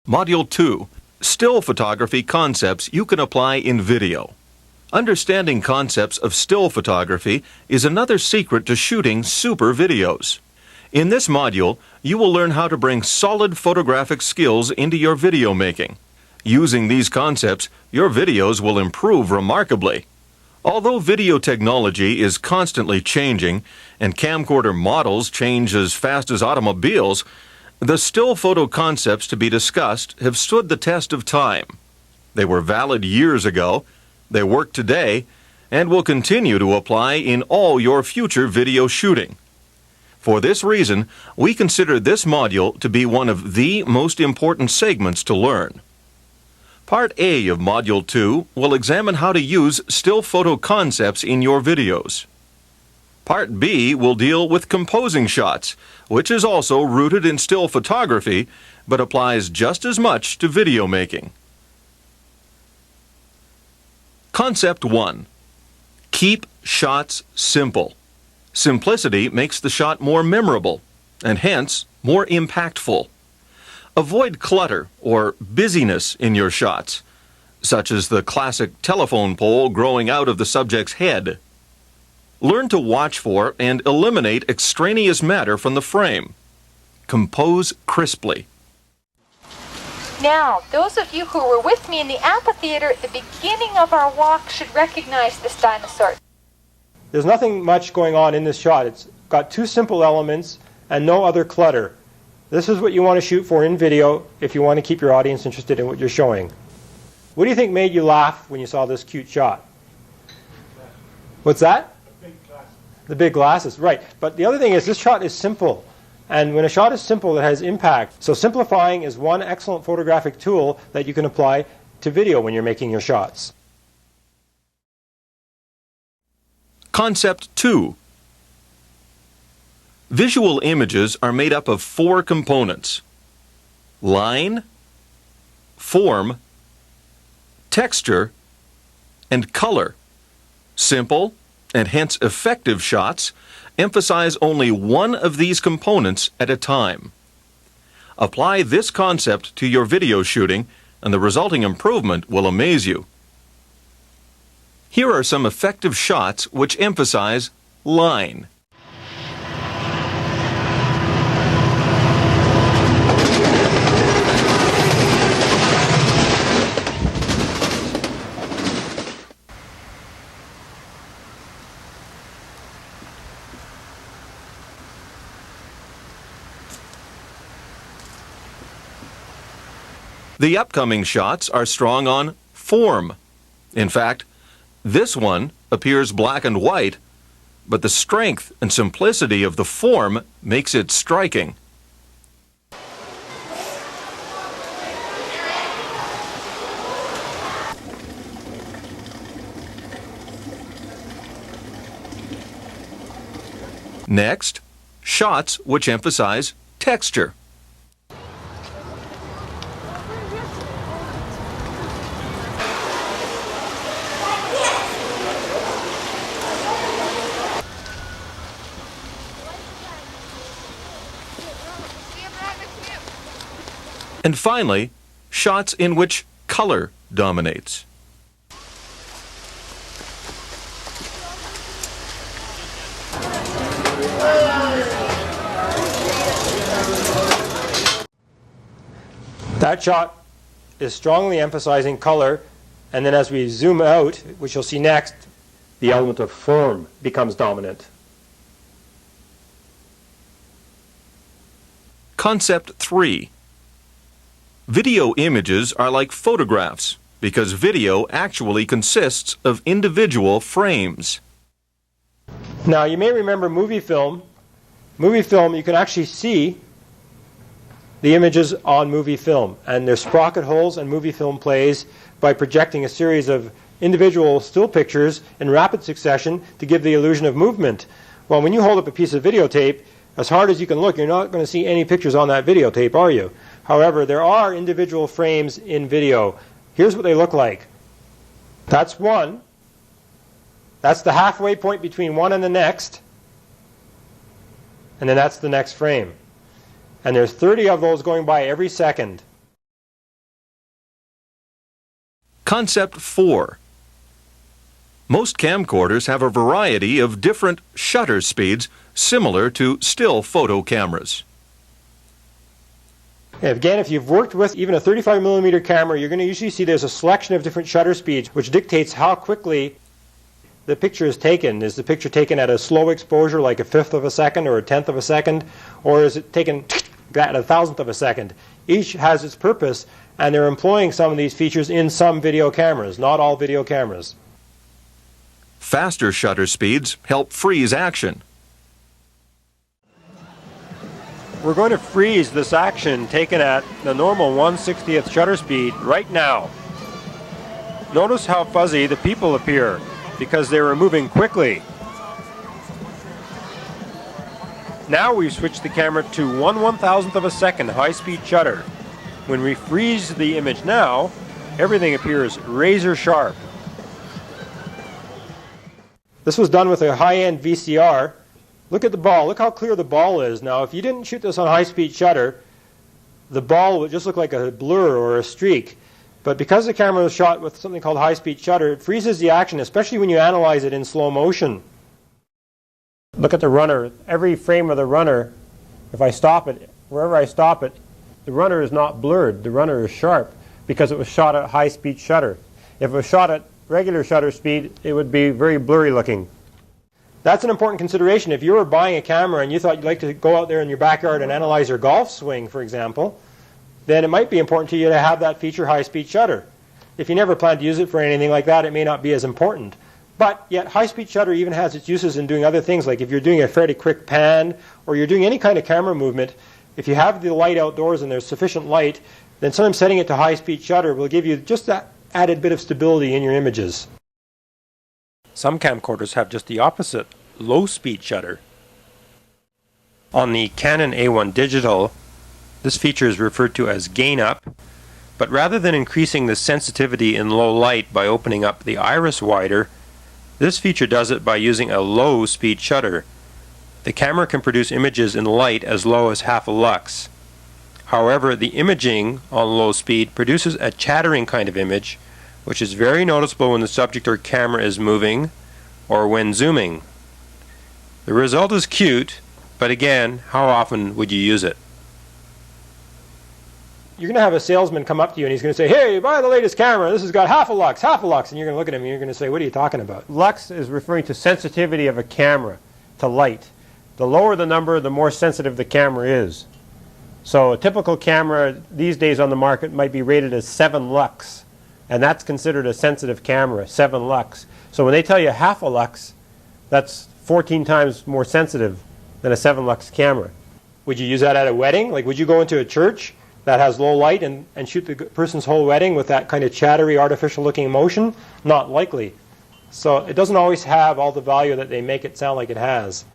Module 2. Still photography concepts you can apply in video. Understanding concepts of still photography is another secret to shooting super videos. In this module, you will learn how to bring solid photographic skills into your video making. Using these concepts, your videos will improve remarkably. Although video technology is constantly changing and camcorder models change as fast as automobiles, the still photo concepts to be discussed have stood the test of time. They were valid years ago, they work today, and will continue to apply in all your future video shooting. For this reason, we consider this module to be one of the most important segments to learn. Part A of Module 2 will examine how to use still photo concepts in your videos. Part B will deal with composing shots, which is also rooted in still photography, but applies just as much to video making. Concept 1. Keep shots simple. Simplicity makes the shot more memorable, and hence more impactful. Avoid clutter or busyness in your shots, such as the classic telephone pole growing out of the subject's head. Learn to watch for and eliminate extraneous matter from the frame. Compose crisply. Now, those of you who were with me in the amphitheater at the beginning of our walk should recognize this dinosaur. There's nothing much going on in this shot. It's got two simple elements and no other clutter. This is what you want to shoot for in video if you want to keep your audience interested in what you're showing. What do you think made you laugh when you saw this cute shot? What's that? The big glasses, right. But the other thing is this shot is simple. And when a shot is simple, it has impact. So simplifying is one excellent photographic tool that you can apply to video when you're making your shots. Concept 2. Visual images are made up of 4 components: line, form, texture, and color. Simple, and hence effective shots, emphasize only one of these components at a time. Apply this concept to your video shooting, and the resulting improvement will amaze you. Here are some effective shots which emphasize line. The upcoming shots are strong on form. In fact, this one appears black and white, but the strength and simplicity of the form makes it striking. Next, shots which emphasize texture. And finally, shots in which color dominates. That shot is strongly emphasizing color, and then as we zoom out, which you'll see next, the element of form becomes dominant. Concept 3. Video images are like photographs because video actually consists of individual frames. Now, you may remember movie film. Movie film, you can actually see the images on movie film, and there's sprocket holes, and movie film plays by projecting a series of individual still pictures in rapid succession to give the illusion of movement. Well, when you hold up a piece of videotape, as hard as you can look, you're not going to see any pictures on that videotape, are you? However, there are individual frames in video. Here's what they look like. That's one. That's the halfway point between one and the next. And then that's the next frame. And there's 30 of those going by every second. Concept 4. Most camcorders have a variety of different shutter speeds similar to still photo cameras. Again, if you've worked with even a 35mm camera, you're going to usually see there's a selection of different shutter speeds which dictates how quickly the picture is taken. Is the picture taken at a slow exposure, like a 1/5 of a second or a 1/10 of a second, or is it taken at a 1,000th of a second? Each has its purpose, and they're employing some of these features in some video cameras, not all video cameras. Faster shutter speeds help freeze action. We're going to freeze this action taken at the normal 1/60th shutter speed right now. Notice how fuzzy the people appear because they were moving quickly. Now we've switched the camera to 1/1000th of a second high-speed shutter. When we freeze the image now, everything appears razor sharp. This was done with a high-end VCR. Look at the ball. Look how clear the ball is. Now, if you didn't shoot this on high-speed shutter, the ball would just look like a blur or a streak. But because the camera was shot with something called high-speed shutter, it freezes the action, especially when you analyze it in slow motion. Look at the runner. Every frame of the runner, if I stop it, wherever I stop it, the runner is not blurred. The runner is sharp because it was shot at high-speed shutter. If it was shot at regular shutter speed, it would be very blurry looking. That's an important consideration. If you were buying a camera and you thought you'd like to go out there in your backyard and analyze your golf swing, for example, then it might be important to you to have that feature high-speed shutter. If you never plan to use it for anything like that, it may not be as important. But yet high-speed shutter even has its uses in doing other things, like if you're doing a fairly quick pan or you're doing any kind of camera movement, if you have the light outdoors and there's sufficient light, then sometimes setting it to high-speed shutter will give you just that added bit of stability in your images. Some camcorders have just the opposite, low-speed shutter. On the Canon A1 Digital, this feature is referred to as gain up, but rather than increasing the sensitivity in low light by opening up the iris wider, this feature does it by using a low-speed shutter. The camera can produce images in light as low as half a lux. However, the imaging on low speed produces a chattering kind of image, which is very noticeable when the subject or camera is moving or when zooming. The result is cute, but again, how often would you use it? You're going to have a salesman come up to you and he's going to say, "Hey, buy the latest camera. This has got half a lux, and you're going to look at him and you're going to say, "What are you talking about?" Lux is referring to sensitivity of a camera to light. The lower the number, the more sensitive the camera is. So a typical camera these days on the market might be rated as 7 lux, and that's considered a sensitive camera, 7 lux. So when they tell you half a lux, that's 14 times more sensitive than a 7 lux camera. Would you use that at a wedding? Like, would you go into a church that has low light and shoot the person's whole wedding with that kind of chattery, artificial looking motion? Not likely. So it doesn't always have all the value that they make it sound like it has.